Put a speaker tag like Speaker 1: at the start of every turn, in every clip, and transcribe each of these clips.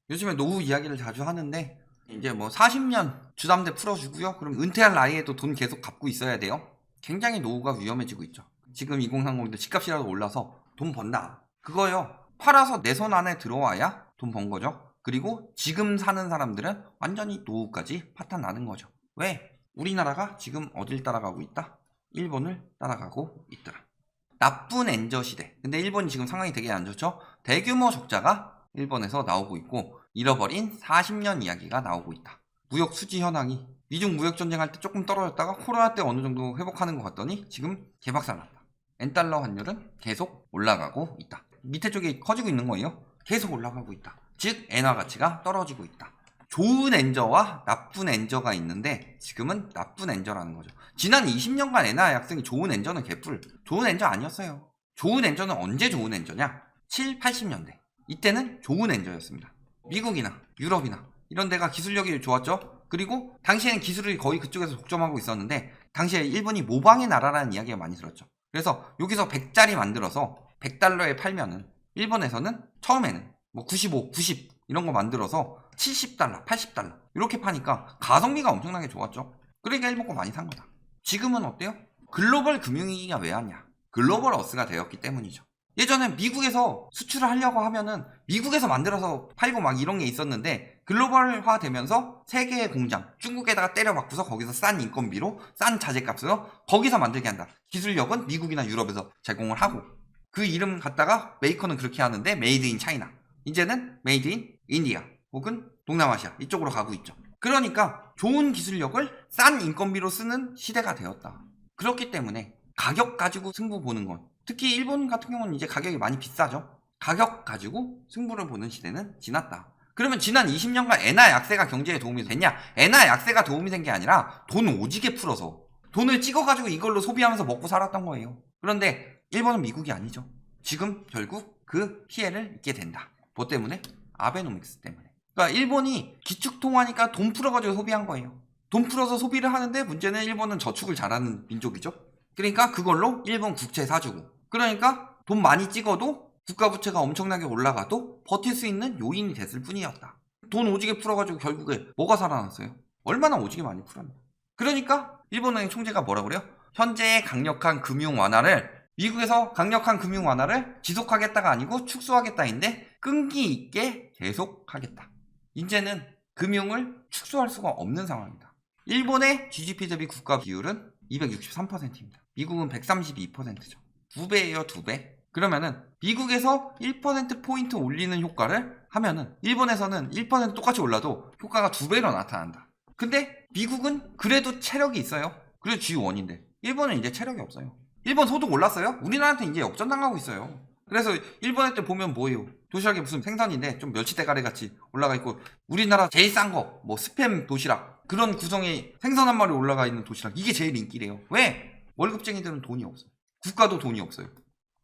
Speaker 1: 요즘에 노후 이야기를 자주 하는데 이제 뭐 40년 주담대 풀어주고요. 그럼 은퇴할 나이에도 돈 계속 갚고 있어야 돼요. 굉장히 노후가 위험해지고 있죠. 지금 2030들 집값이라도 올라서 돈 번다. 그거요. 팔아서 내 손 안에 들어와야 돈 번 거죠. 그리고 지금 사는 사람들은 완전히 노후까지 파탄 나는 거죠. 왜? 우리나라가 지금 어딜 따라가고 있다? 일본을 따라가고 있더라. 나쁜 엔저 시대. 근데 일본이 지금 상황이 되게 안 좋죠. 대규모 적자가 일본에서 나오고 있고 잃어버린 40년 이야기가 나오고 있다. 무역 수지 현황이 미중 무역 전쟁할 때 조금 떨어졌다가 코로나 때 어느 정도 회복하는 것 같더니 지금 개박살 났다. 엔달러 환율은 계속 올라가고 있다. 밑에 쪽에 커지고 있는 거예요. 계속 올라가고 있다. 즉 엔화 가치가 떨어지고 있다. 좋은 엔저와 나쁜 엔저가 있는데 지금은 나쁜 엔저라는 거죠. 지난 20년간 엔화 약세이 좋은 엔저는 개뿔. 좋은 엔저 아니었어요. 좋은 엔저는 언제 좋은 엔저냐? 7, 80년대. 이때는 좋은 엔저였습니다. 미국이나 유럽이나 이런 데가 기술력이 좋았죠. 그리고 당시에는 기술을 거의 그쪽에서 독점하고 있었는데 당시에 일본이 모방의 나라라는 이야기가 많이 들었죠. 그래서 여기서 100짜리 만들어서 100달러에 팔면은 일본에서는 처음에는 뭐 95, 90 이런 거 만들어서 70달러, 80달러 이렇게 파니까 가성비가 엄청나게 좋았죠. 그러니까 일본 거 많이 산 거다. 지금은 어때요? 글로벌 금융위기가 왜 왔냐? 글로벌 어스가 되었기 때문이죠. 예전엔 미국에서 수출을 하려고 하면은 미국에서 만들어서 팔고 막 이런 게 있었는데 글로벌화 되면서 세계의 공장 중국에다가 때려박고서 거기서 싼 인건비로 싼 자재값으로 거기서 만들게 한다. 기술력은 미국이나 유럽에서 제공을 하고 그 이름 갖다가 메이커는 그렇게 하는데 메이드 인 차이나 이제는 메이드 인 인디아 혹은 동남아시아 이쪽으로 가고 있죠. 그러니까 좋은 기술력을 싼 인건비로 쓰는 시대가 되었다. 그렇기 때문에 가격 가지고 승부 보는 건 특히 일본 같은 경우는 이제 가격이 많이 비싸죠. 가격 가지고 승부를 보는 시대는 지났다. 그러면 지난 20년간 엔화 약세가 경제에 도움이 됐냐? 엔화 약세가 도움이 된 게 아니라 돈 오지게 풀어서 돈을 찍어가지고 이걸로 소비하면서 먹고 살았던 거예요. 그런데 일본은 미국이 아니죠. 지금 결국 그 피해를 입게 된다. 뭐 때문에? 아베노믹스 때문에. 그러니까 일본이 기축통화니까 돈 풀어가지고 소비한 거예요. 돈 풀어서 소비를 하는데 문제는 일본은 저축을 잘하는 민족이죠. 그러니까 그걸로 일본 국채 사주고 그러니까 돈 많이 찍어도 국가부채가 엄청나게 올라가도 버틸 수 있는 요인이 됐을 뿐이었다. 돈 오지게 풀어가지고 결국에 뭐가 살아났어요? 얼마나 오지게 많이 풀었나. 그러니까 일본은행 총재가 뭐라 그래요? 현재의 강력한 금융 완화를 미국에서 강력한 금융 완화를 지속하겠다가 아니고 축소하겠다인데 끈기 있게 계속하겠다. 이제는 금융을 축소할 수가 없는 상황이다. 일본의 GDP 대비 국가 비율은 263%입니다. 미국은 132%죠. 2배예요, 2배. 그러면은 미국에서 1%포인트 올리는 효과를 하면은 일본에서는 1% 똑같이 올라도 효과가 2배로 나타난다. 근데 미국은 그래도 체력이 있어요. 그래도 G1인데 일본은 이제 체력이 없어요. 일본 소득 올랐어요? 우리나라한테 이제 역전당하고 있어요. 그래서 일본에 때 보면 뭐예요? 도시락이 무슨 생선인데 좀 멸치대가리 같이 올라가 있고 우리나라 제일 싼 거 뭐 스팸 도시락 그런 구성에 생선 한 마리 올라가 있는 도시락 이게 제일 인기래요. 왜? 월급쟁이들은 돈이 없어요. 국가도 돈이 없어요.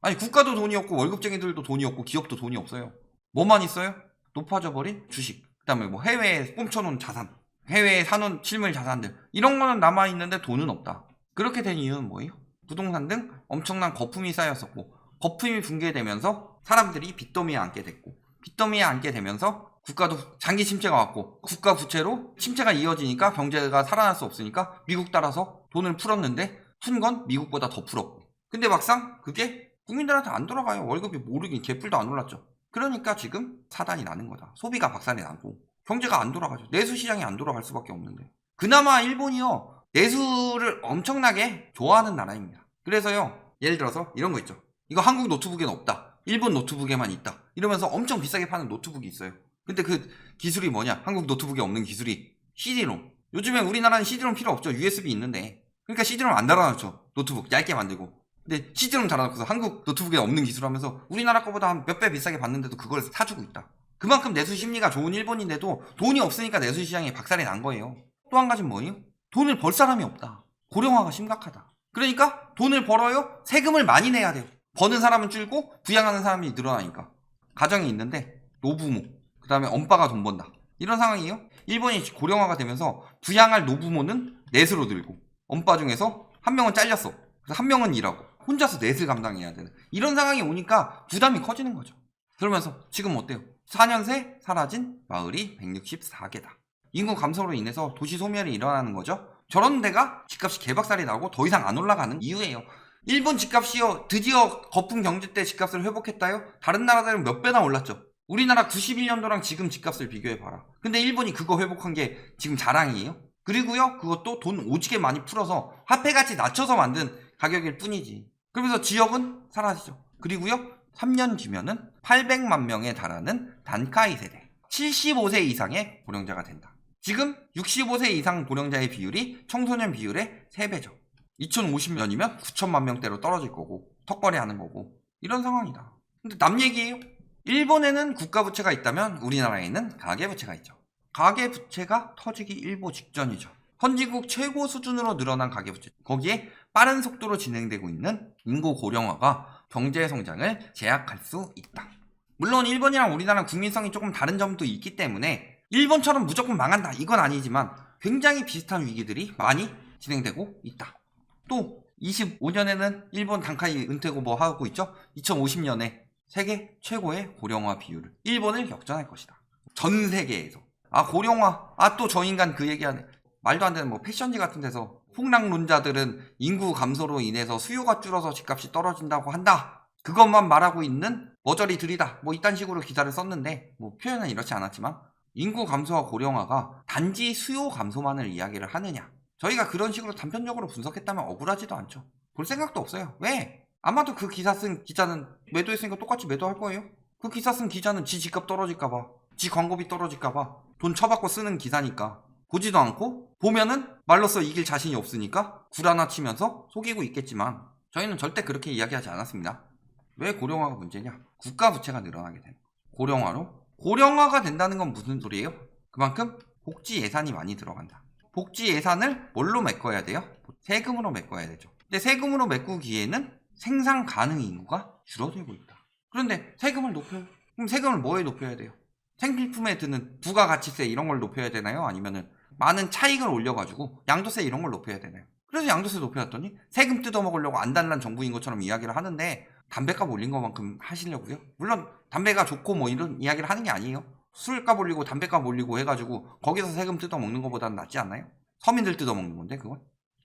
Speaker 1: 아니 국가도 돈이 없고 월급쟁이들도 돈이 없고 기업도 돈이 없어요. 뭐만 있어요? 높아져 버린 주식 그 다음에 뭐 해외에 꽁쳐놓은 자산 해외에 사놓은 실물 자산들 이런 거는 남아있는데 돈은 없다. 그렇게 된 이유는 뭐예요? 부동산 등 엄청난 거품이 쌓였었고 거품이 붕괴되면서 사람들이 빚더미에 앉게 됐고 빚더미에 앉게 되면서 국가도 장기 침체가 왔고 국가 부채로 침체가 이어지니까 경제가 살아날 수 없으니까 미국 따라서 돈을 풀었는데 푼 건 미국보다 더 풀었고 근데 막상 그게 국민들한테 안 돌아가요. 월급이 모르긴 개뿔도 안 올랐죠. 그러니까 지금 사단이 나는 거다. 소비가 박살이 나고 경제가 안 돌아가죠. 내수 시장이 안 돌아갈 수밖에 없는데 그나마 일본이요 내수를 엄청나게 좋아하는 나라입니다. 그래서요 예를 들어서 이런 거 있죠. 이거 한국 노트북에는 없다. 일본 노트북에만 있다. 이러면서 엄청 비싸게 파는 노트북이 있어요. 근데 그 기술이 뭐냐? 한국 노트북에 없는 기술이 CD롬. 요즘에 우리나라는 CD롬 필요 없죠. USB 있는데. 그러니까 CD롬 안 달아놨죠. 노트북 얇게 만들고. 근데 CD롬 달아놓고서 한국 노트북에 없는 기술 하면서 우리나라 거보다 한 몇 배 비싸게 받는데도 그걸 사주고 있다. 그만큼 내수 심리가 좋은 일본인데도 돈이 없으니까 내수 시장에 박살이 난 거예요. 또 한 가지는 뭐예요? 돈을 벌 사람이 없다. 고령화가 심각하다. 그러니까 돈을 벌어요? 세금을 많이 내야 돼요. 버는 사람은 줄고 부양하는 사람이 늘어나니까. 가정이 있는데 노부모 그 다음에 엄빠가 돈 번다. 이런 상황이에요. 일본이 고령화가 되면서 부양할 노부모는 넷으로 들고 엄빠 중에서 한 명은 잘렸어. 그래서 한 명은 일하고 혼자서 넷을 감당해야 되는 이런 상황이 오니까 부담이 커지는 거죠. 그러면서 지금 어때요? 4년 새 사라진 마을이 164개다. 인구 감소로 인해서 도시 소멸이 일어나는 거죠. 저런 데가 집값이 개박살이 나고 더 이상 안 올라가는 이유예요. 일본 집값이요, 드디어 거품 경제 때 집값을 회복했다요? 다른 나라들은 몇 배나 올랐죠. 우리나라 91년도랑 지금 집값을 비교해봐라. 근데 일본이 그거 회복한 게 지금 자랑이에요? 그리고요, 그것도 돈 오지게 많이 풀어서 화폐같이 낮춰서 만든 가격일 뿐이지. 그러면서 지역은 사라지죠. 그리고요, 3년 뒤면은 800만 명에 달하는 단카이 세대, 75세 이상의 고령자가 된다. 지금 65세 이상 고령자의 비율이 청소년 비율의 3배죠. 2050년이면 9천만 명대로 떨어질 거고, 턱걸이 하는 거고, 이런 상황이다. 근데 남 얘기예요. 일본에는 국가부채가 있다면 우리나라에는 가계부채가 있죠. 가계부채가 터지기 일보 직전이죠. 선진국 최고 수준으로 늘어난 가계부채, 거기에 빠른 속도로 진행되고 있는 인구 고령화가 경제 성장을 제약할 수 있다. 물론 일본이랑 우리나라는 국민성이 조금 다른 점도 있기 때문에 일본처럼 무조건 망한다 이건 아니지만 굉장히 비슷한 위기들이 많이 진행되고 있다. 또 25년에는 일본 단카이 은퇴고 뭐 하고 있죠? 2050년에 세계 최고의 고령화 비율을 일본을 역전할 것이다. 전 세계에서. 고령화. 또 저 인간 그 얘기하네. 말도 안 되는 뭐 패션지 같은 데서 폭락론자들은 인구 감소로 인해서 수요가 줄어서 집값이 떨어진다고 한다. 그것만 말하고 있는 머저리들이다. 뭐 이딴 식으로 기사를 썼는데 뭐 표현은 이렇지 않았지만 인구 감소와 고령화가 단지 수요 감소만을 이야기를 하느냐. 저희가 그런 식으로 단편적으로 분석했다면 억울하지도 않죠. 볼 생각도 없어요. 왜? 아마도 그 기사 쓴 기자는 매도했으니까 똑같이 매도할 거예요. 그 기사 쓴 기자는 지 집값 떨어질까봐, 지 광고비 떨어질까봐 돈 쳐받고 쓰는 기사니까 보지도 않고 보면은 말로써 이길 자신이 없으니까 구라나 치면서 속이고 있겠지만 저희는 절대 그렇게 이야기하지 않았습니다. 왜 고령화가 문제냐? 국가 부채가 늘어나게 되는 고령화로? 고령화가 된다는 건 무슨 소리예요? 그만큼 복지 예산이 많이 들어간다. 복지 예산을 뭘로 메꿔야 돼요? 세금으로 메꿔야 되죠. 근데 세금으로 메꾸기에는 생산 가능 인구가 줄어들고 있다. 그런데 세금을 높여요. 그럼 세금을 뭐에 높여야 돼요? 생필품에 드는 부가가치세 이런 걸 높여야 되나요? 아니면은 많은 차익을 올려가지고 양도세 이런 걸 높여야 되나요? 그래서 양도세 높여놨더니 세금 뜯어먹으려고 안달난 정부인 것처럼 이야기를 하는데 담배값 올린 것만큼 하시려고요? 물론 담배가 좋고 뭐 이런 이야기를 하는 게 아니에요. 술값 올리고 담배값 올리고 해가지고 거기서 세금 뜯어먹는 것보다는 낫지 않나요? 서민들 뜯어먹는 건데 그건?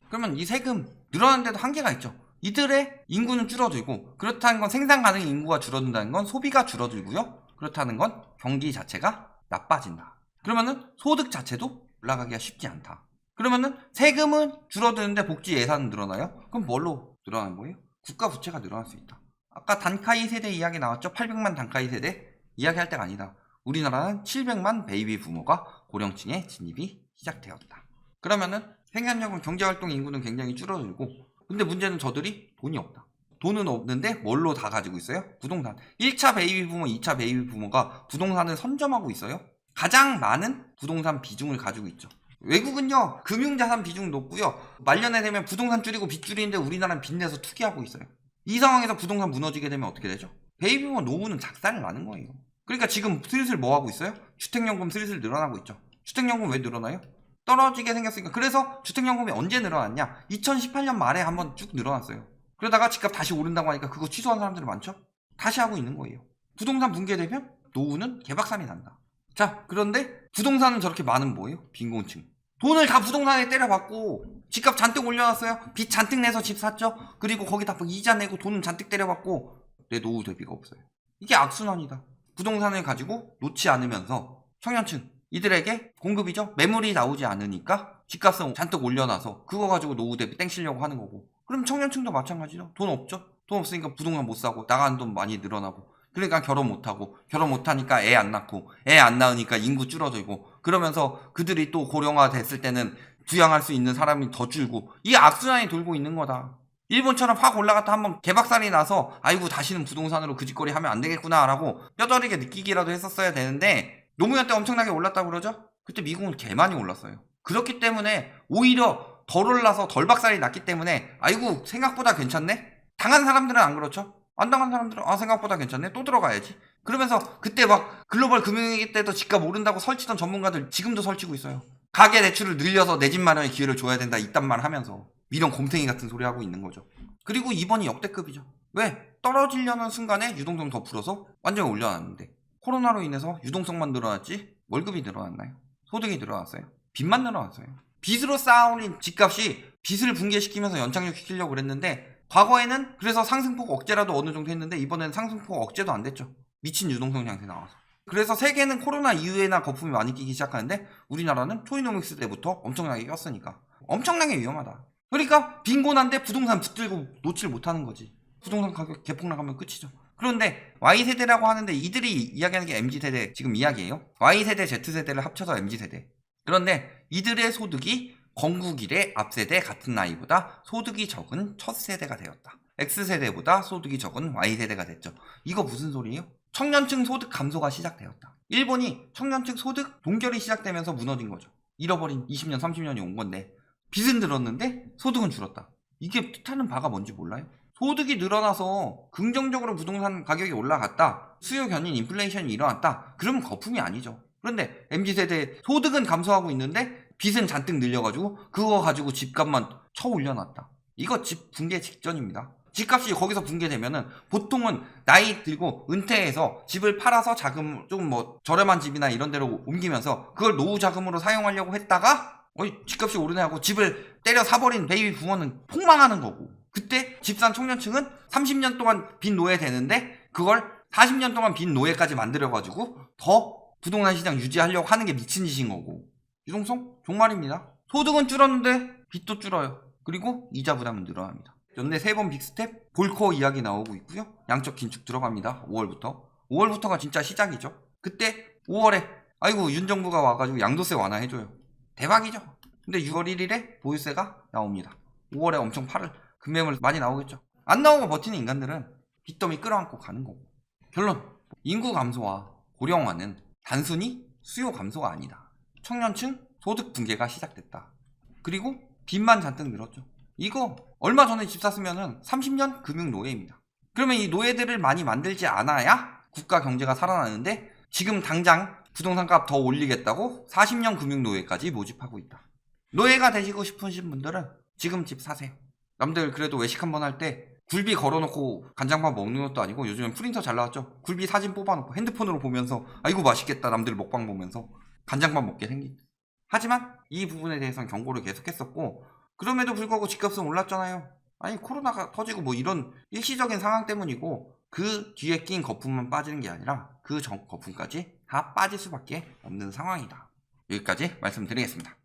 Speaker 1: 그러면 이 세금 늘어나는데도 한계가 있죠. 이들의 인구는 줄어들고 그렇다는 건 생산 가능 인구가 줄어든다는 건 소비가 줄어들고요. 그렇다는 건 경기 자체가 나빠진다. 그러면은 소득 자체도 올라가기가 쉽지 않다. 그러면은 세금은 줄어드는데 복지 예산은 늘어나요? 그럼 뭘로 늘어나는 거예요? 국가 부채가 늘어날 수 있다. 아까 단카이 세대 이야기 나왔죠? 800만 단카이 세대 이야기할 때가 아니다. 우리나라는 700만 베이비 부모가 고령층에 진입이 시작되었다. 그러면은 생산력은 경제활동 인구는 굉장히 줄어들고 근데 문제는 저들이 돈이 없다. 돈은 없는데 뭘로 다 가지고 있어요? 부동산. 1차 베이비 부모, 2차 베이비 부모가 부동산을 선점하고 있어요. 가장 많은 부동산 비중을 가지고 있죠. 외국은요 금융자산 비중 높고요 말년에 되면 부동산 줄이고 빚 줄이는데 우리나라는 빚내서 투기하고 있어요. 이 상황에서 부동산 무너지게 되면 어떻게 되죠? 베이비 부모 노후는 작살을 나는 거예요. 그러니까 지금 슬슬 뭐 하고 있어요? 주택연금 슬슬 늘어나고 있죠. 주택연금 왜 늘어나요? 떨어지게 생겼으니까. 그래서 주택연금이 언제 늘어났냐? 2018년 말에 한번 쭉 늘어났어요. 그러다가 집값 다시 오른다고 하니까 그거 취소한 사람들이 많죠? 다시 하고 있는 거예요. 부동산 붕괴되면 노후는 개박살이 난다. 자, 그런데 부동산은 저렇게 많은 뭐예요? 빈곤층. 돈을 다 부동산에 때려받고 집값 잔뜩 올려놨어요. 빚 잔뜩 내서 집 샀죠. 그리고 거기다 이자 내고 돈 잔뜩 때려받고 내 노후 대비가 없어요. 이게 악순환이다. 부동산을 가지고 놓지 않으면서 청년층 이들에게 공급이죠. 매물이 나오지 않으니까 집값을 잔뜩 올려놔서 그거 가지고 노후 대비 땡치려고 하는 거고. 그럼 청년층도 마찬가지죠. 돈 없죠. 돈 없으니까 부동산 못 사고 나가는 돈 많이 늘어나고 그러니까 결혼 못하고 결혼 못하니까 애 안 낳고 애 안 낳으니까 인구 줄어들고 그러면서 그들이 또 고령화 됐을 때는 부양할 수 있는 사람이 더 줄고 이 악순환이 돌고 있는 거다. 일본처럼 확 올라갔다 한번 개박살이 나서 아이고 다시는 부동산으로 그 짓거리 하면 안 되겠구나 라고 뼈저리게 느끼기라도 했었어야 되는데 노무현 때 엄청나게 올랐다고 그러죠? 그때 미국은 개 많이 올랐어요. 그렇기 때문에 오히려 덜 올라서 덜 박살이 났기 때문에 아이고 생각보다 괜찮네? 당한 사람들은 안 그렇죠? 안 당한 사람들은 생각보다 괜찮네? 또 들어가야지. 그러면서 그때 막 글로벌 금융위기 때도 집값 오른다고 설치던 전문가들 지금도 설치고 있어요. 가계 대출을 늘려서 내 집 마련의 기회를 줘야 된다 이딴 말 하면서 미련 곰탱이 같은 소리 하고 있는 거죠. 그리고 이번이 역대급이죠. 왜? 떨어지려는 순간에 유동성 더 풀어서 완전히 올려놨는데 코로나로 인해서 유동성만 늘어났지 월급이 늘어났나요? 소득이 늘어났어요? 빚만 늘어났어요. 빚으로 쌓아올린 집값이 빚을 붕괴시키면서 연착륙시키려고 그랬는데 과거에는 그래서 상승폭 억제라도 어느 정도 했는데 이번에는 상승폭 억제도 안 됐죠. 미친 유동성 양세 나와서. 그래서 세계는 코로나 이후에나 거품이 많이 끼기 시작하는데 우리나라는 토이노믹스 때부터 엄청나게 꼈으니까 엄청나게 위험하다. 그러니까 빈곤한데 부동산 붙들고 놓질 못하는 거지. 부동산 가격 개폭락하면 끝이죠. 그런데 Y세대라고 하는데 이들이 이야기하는 게 MZ세대 지금 이야기예요. Y세대, Z세대를 합쳐서 MZ세대. 그런데 이들의 소득이 건국 이래 앞세대 같은 나이보다 소득이 적은 첫 세대가 되었다. X세대보다 소득이 적은 Y세대가 됐죠. 이거 무슨 소리예요? 청년층 소득 감소가 시작되었다. 일본이 청년층 소득 동결이 시작되면서 무너진 거죠. 잃어버린 20년, 30년이 온 건데 빚은 늘었는데 소득은 줄었다. 이게 뜻하는 바가 뭔지 몰라요? 소득이 늘어나서 긍정적으로 부동산 가격이 올라갔다. 수요 견인 인플레이션이 일어났다. 그러면 거품이 아니죠. 그런데 MZ세대 소득은 감소하고 있는데 빚은 잔뜩 늘려가지고 그거 가지고 집값만 쳐 올려놨다. 이거 집 붕괴 직전입니다. 집값이 거기서 붕괴되면은 보통은 나이 들고 은퇴해서 집을 팔아서 자금 좀 뭐 저렴한 집이나 이런 데로 옮기면서 그걸 노후 자금으로 사용하려고 했다가 집값이 오르네 하고 집을 때려 사버린 베이비 부모는 폭망하는 거고 그때 집산 청년층은 30년 동안 빈 노예 되는데 그걸 40년 동안 빈 노예까지 만들어가지고 더 부동산 시장 유지하려고 하는 게 미친 짓인 거고 유동성? 종말입니다. 소득은 줄었는데 빚도 줄어요. 그리고 이자 부담은 늘어납니다. 연내 3번 빅스텝 볼코어 이야기 나오고 있고요. 양적 긴축 들어갑니다. 5월부터가 진짜 시작이죠. 그때 5월에 아이고 윤 정부가 와가지고 양도세 완화해줘요. 대박이죠. 근데 6월 1일에 보유세가 나옵니다. 5월에 엄청 팔을 금매물 많이 나오겠죠. 안 나오고 버티는 인간들은 빚더미 끌어안고 가는 거고. 결론, 인구 감소와 고령화는 단순히 수요 감소가 아니다. 청년층 소득 붕괴가 시작됐다. 그리고 빚만 잔뜩 늘었죠. 이거 얼마 전에 집 샀으면은 30년 금융 노예입니다. 그러면 이 노예들을 많이 만들지 않아야 국가 경제가 살아나는데 지금 당장 부동산 값 더 올리겠다고 40년 금융 노예까지 모집하고 있다. 노예가 되시고 싶으신 분들은 지금 집 사세요. 남들 그래도 외식 한번 할 때 굴비 걸어놓고 간장밥 먹는 것도 아니고 요즘엔 프린터 잘 나왔죠. 굴비 사진 뽑아놓고 핸드폰으로 보면서 아이고 맛있겠다 남들 먹방 보면서 간장밥 먹게 생긴. 하지만 이 부분에 대해서는 경고를 계속했었고 그럼에도 불구하고 집값은 올랐잖아요. 아니 코로나가 터지고 뭐 이런 일시적인 상황 때문이고 그 뒤에 낀 거품만 빠지는 게 아니라 그 전 거품까지 다 빠질 수밖에 없는 상황이다. 여기까지 말씀드리겠습니다.